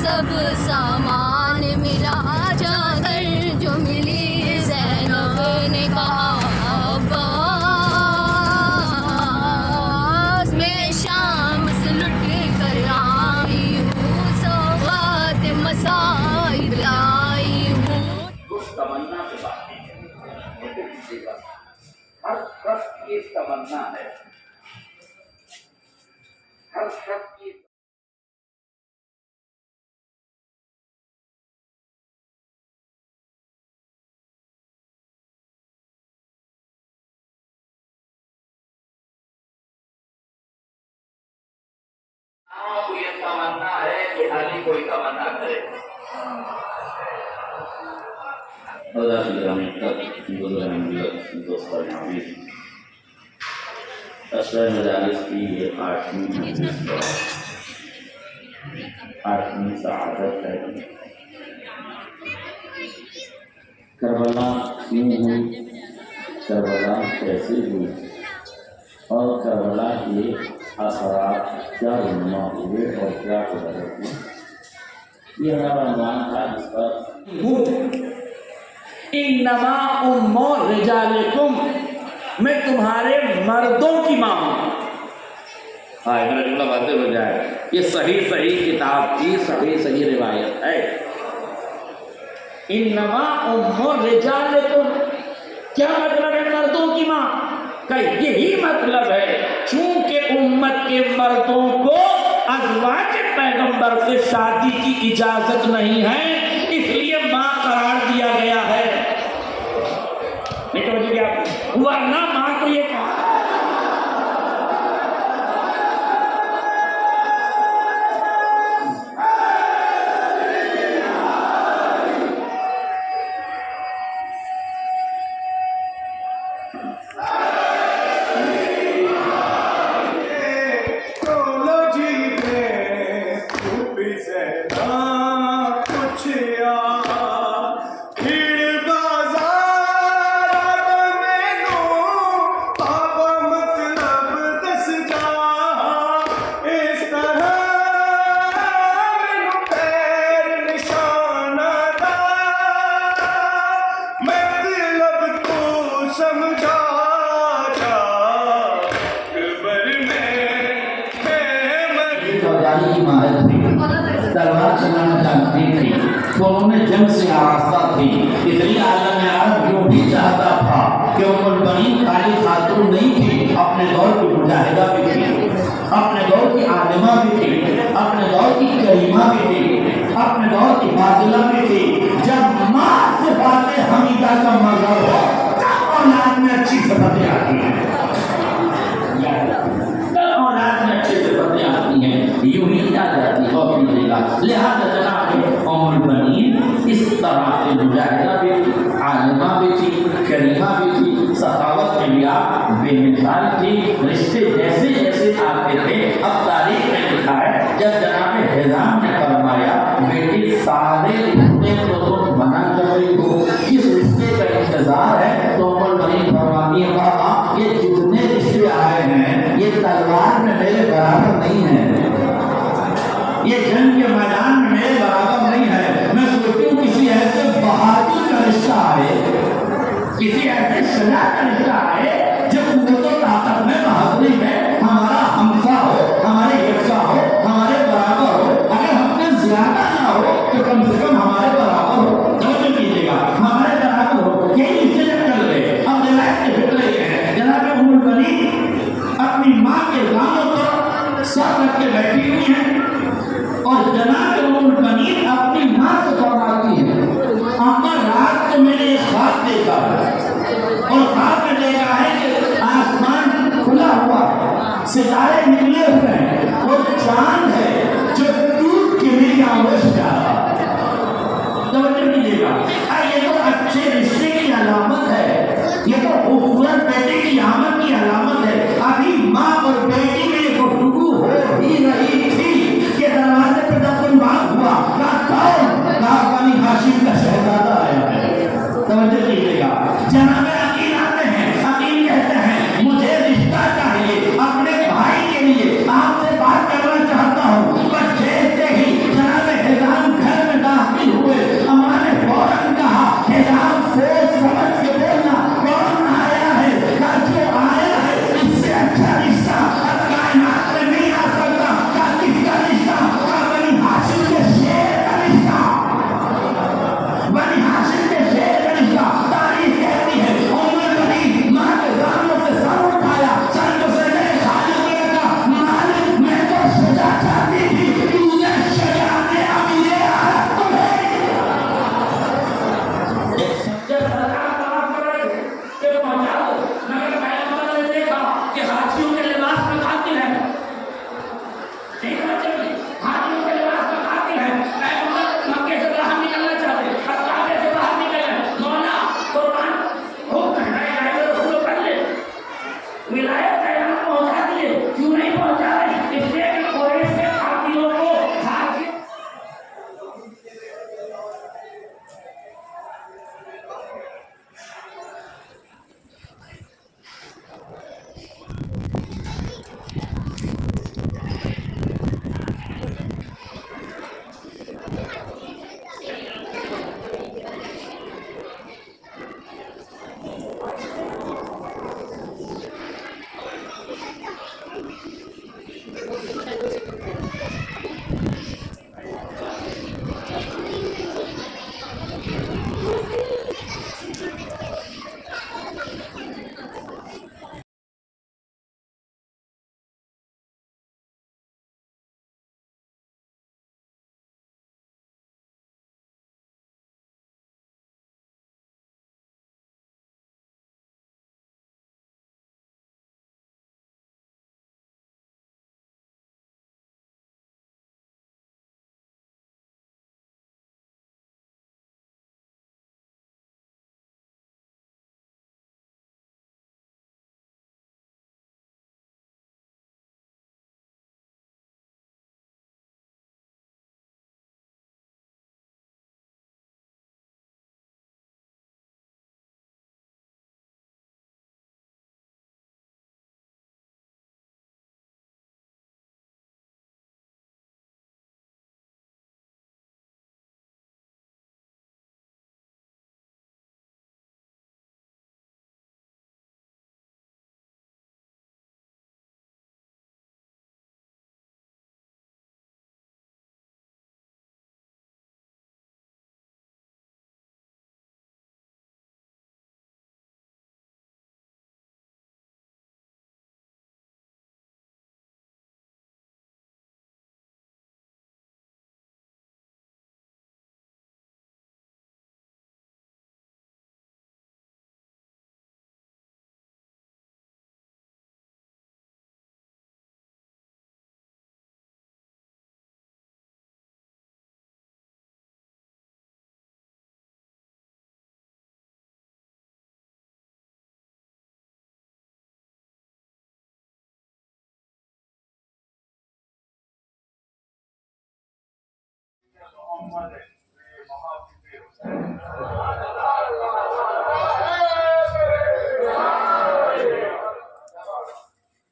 सब सामान मिला, चादर जो मिली ज़ैनब ने कहा अब्बास, मैं शाम से लुट कर आई हूँ, सौगात मसाइब लाई हूँ। उस तमन्ना से बातें हर शख्स की तमन्ना है, हर शख्स की ये तमन्ना है कि अली कोई तमन्ना करे। असर मजालिस की ये आठवीं सआदत है। करबला क्यों हुई, करबला कैसे हुई और करबला के असरात क्या रुनुमा हुए और क्या गुजर हुए, ये हमारा अनुमान था। इस पर इन्नमा उम्मो रिजालिकुम, मैं तुम्हारे मर्दों की माँ हूँ। हाँ, मेरा जुमला वाज़ेह हो जाए। ये सही किताब की सही रिवायत है। इन्नमा उम्मो रिजालिकुम, क्या मतलब है मर्दों की माँ का? यही मतलब है चूंकि उम्मत के मर्दों को अज़वाज पैगंबर से शादी की इजाजत नहीं है, इसलिए माँ करार दिया गया है। नहीं तो क्या हुआ ना, माँ को ये कहा। तलवार चलाना जानती थी, तो उन्होंने जंग से आरास्ता थी, इसलिए आलम अरब जो भी चाहता था कि उम्मुल बनीन खाली खातून नहीं थी, अपने दौर की मुजाहिदा भी थी, अपने दौर की आलिमा भी थी, अपने दौर की करीमा भी थी, अपने दौर की फाजिला भी थी। जब माँ से बातें हमीदा का मज़हब हो तब औलाद में अच्छी सिफतें आती हैं, औलाद में अच्छी सिफतें आती हैं, यूं ही आ जाती है। लिहाजा जनाब उम्मुल बनीन इस तरह से मुजाहिदा भी थी, आलिमा भी थी, करीमा भी थी, सखावत में भी आप बेमिसाल थी। रिश्ते जैसे जैसे आते थे, अब तारीख में लिखा है जब जनाब हिज़ाम ने फरमाया बेटी सारे रिश्ते को तुम मना कर रही हो, इस रिश्ते का इंतजार है, तो उम्मुल बनीन फरमाती है बाबा ये जितने रिश्ते आए हैं ये तलवार में मेरे बराबर नहीं है, ये जंग के मैदान में मेरे बराबर नहीं है। मैं सोचती हूँ किसी ऐसे बहादुर का रिश्ता आए, किसी ऐसे शजा का रिश्ता आए जो कुव्वत ताकत में बहादुरी में हमारा हमसा हो, हमारे यकसा हो, हमारे बराबर हो। अगर हमसे ज्यादा ना हो तो कम से कम हमारे बराबर हो। समझ लीजिएगा, हमारे बराबर हो। यही रिश्ते जब चल रहे अब रिवायत के फिर रहे हैं। जनाब उम्मुल बनीन अपनी माँ के दामों पर सर रख के बैठी हुई है और जनाब उम्मुल बनीन अपनी माँ से फरमाती है अम्मा रात को मैंने एक ख्वाब देखा और ख्वाब में देखा है कि आसमान खुला हुआ, सितारे निकले हुए हैं और चांद है जो टूट के मेरी आंखों से जा रहा है। तवज्जो कीजिएगा, ये तो अच्छे रिश्ते की अलामत है, ये तो खूबसूरत बेटे की आमद की अलामत है। अभी माँ और बेटी में गुफ्तगू हो ही रही थी कि दरवाजे पर जब कोई बात हुआ, कौन बनी हाशिम का शहजादा आया है। तवज्जो कीजिएगा, जनाब अकील आते हैं, अकील कहते हैं मुझे रिश्ता चाहिए अपने भाई के लिए, आपसे बात करना चाहता हूँ। बस जैसे ही जनाब हिज़ाम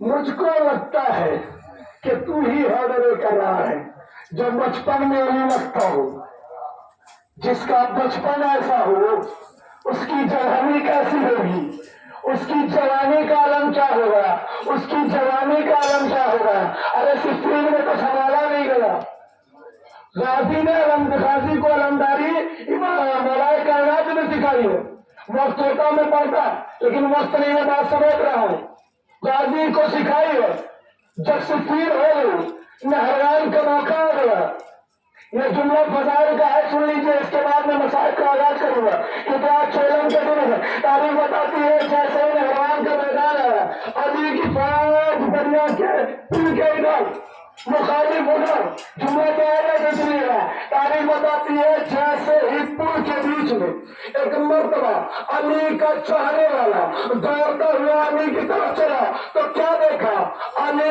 मुझको लगता है कि तू ही हौदरे कर रहा है जो बचपन में नहीं लगता हो। जिसका बचपन ऐसा हो उसकी जवानी कैसी होगी, उसकी जवानी का आलम क्या होगा, उसकी जवानी का आलम क्या होगा। अरे सिफरीन में तो संभाला नहीं गया। गाजी ने गाजी को अलमदारी मौलाए कायनात ने सिखाई है। वक्त होता मैं पढ़ता लेकिन वक्त नहीं, मैं बात समझ रहा हूँ। गाजी को सिखाई है। जब सिफरीन हो गई नहरान का मौका हो गया। ये जुमला फजाइल का है, सुन लीजिए। इसके बाद मैं मसाइल का आगाज करूंगा क्योंकि आज चोलन के दिन है। तारीख बताती है जैसे नहरान का मैदान है, अली की फौज दरिया के दिल के इधर मुखालिफ उधर जुमला क्या है गुजरिएगा। तारीख बताती है जैसे ही पुल के बीच में एक मर्तबा अली का चाहने वाला दौड़ता हुआ अली की तरफ चला तो क्या देखा, अली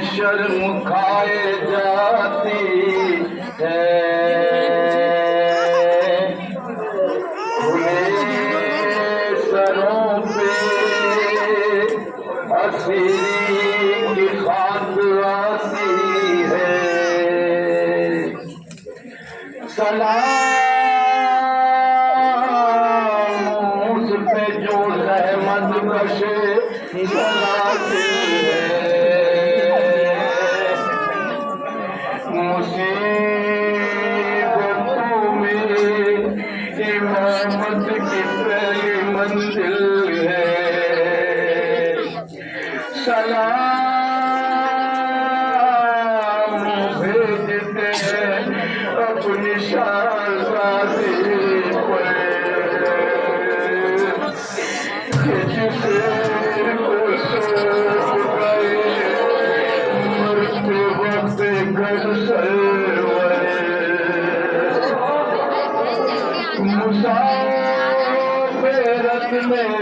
शर्म खाए जाती है, खुले सरों पे हसीरी की खाक आती है। सलाम उस पे जो रहमत बशे बुलाती है। मुसीबतों में इमामत की पहली मंजिल है। सलाम भेजते हैं अपनी शहज़ादी पर, जिसे को सौंप गए मरते वक्त घर सरवर। मुसाफिरत में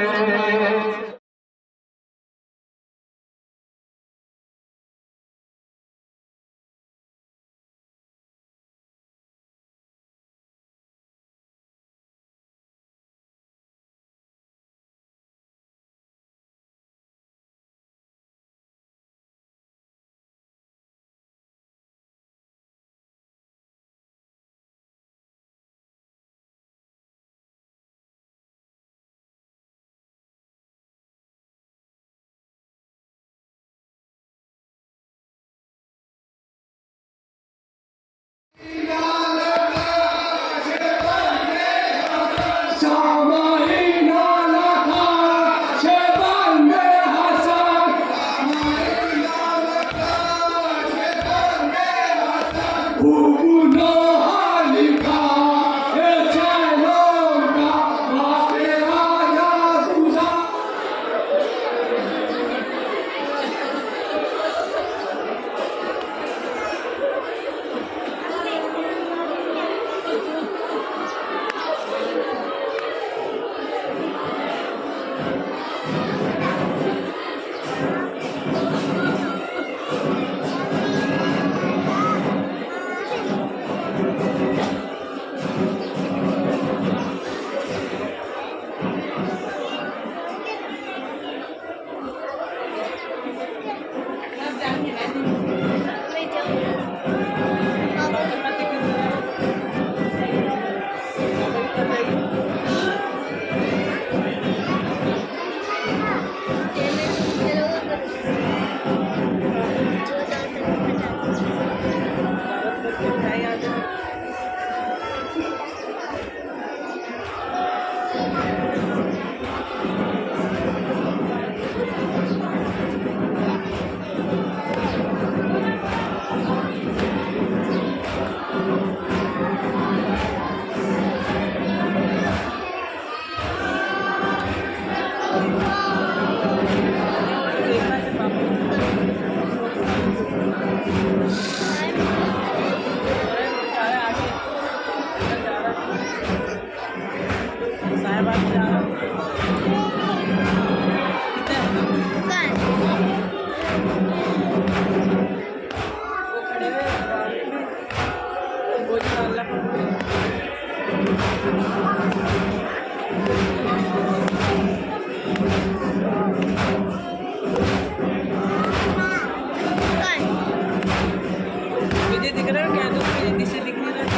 मिरर क्या है तो मुझे नीचे दिख नहीं रहा।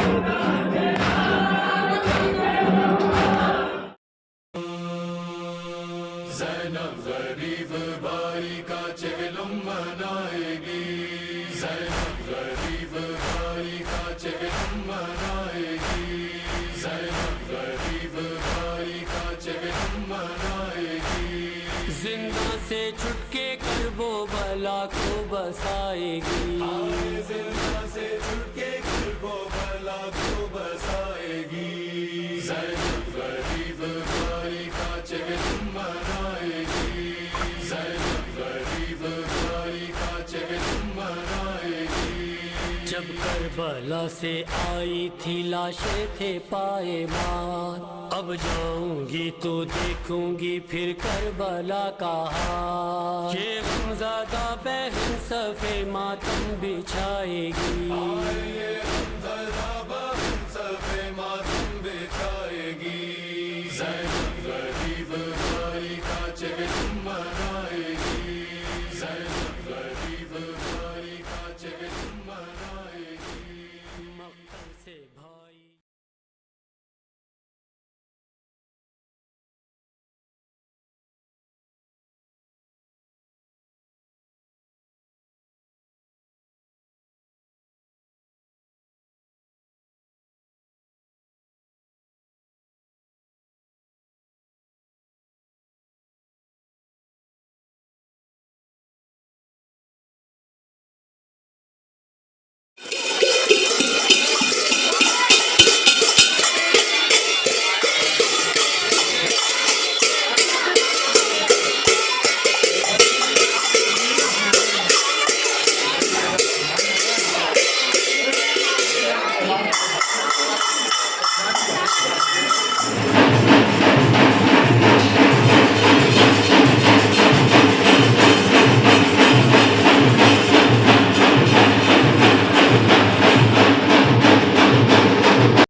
ज़ैनब ग़रीब भाई का चेहलम मनाएगी, ज़ैनब ग़रीब भाई का चेहलम मनाएगी, ज़ैनब ग़रीब भाई का चेहलम मनाएगी। जिंदा से छुटके करबो बला को बसाएगी, जिंदा से छुटके करबो बला को बसाएगी, ज़ैनब ग़रीब भाई का चेहलम मनाएगी, ज़ैनब ग़रीब भाई का चेहलम मनाएगी। जब करबला से आई थी लाशें थे पाए मार, अब जाऊंगी तो देखूंगी फिर करबला का हाल। ये गमज़दा बहन सफ़े मातम बिछाएगी,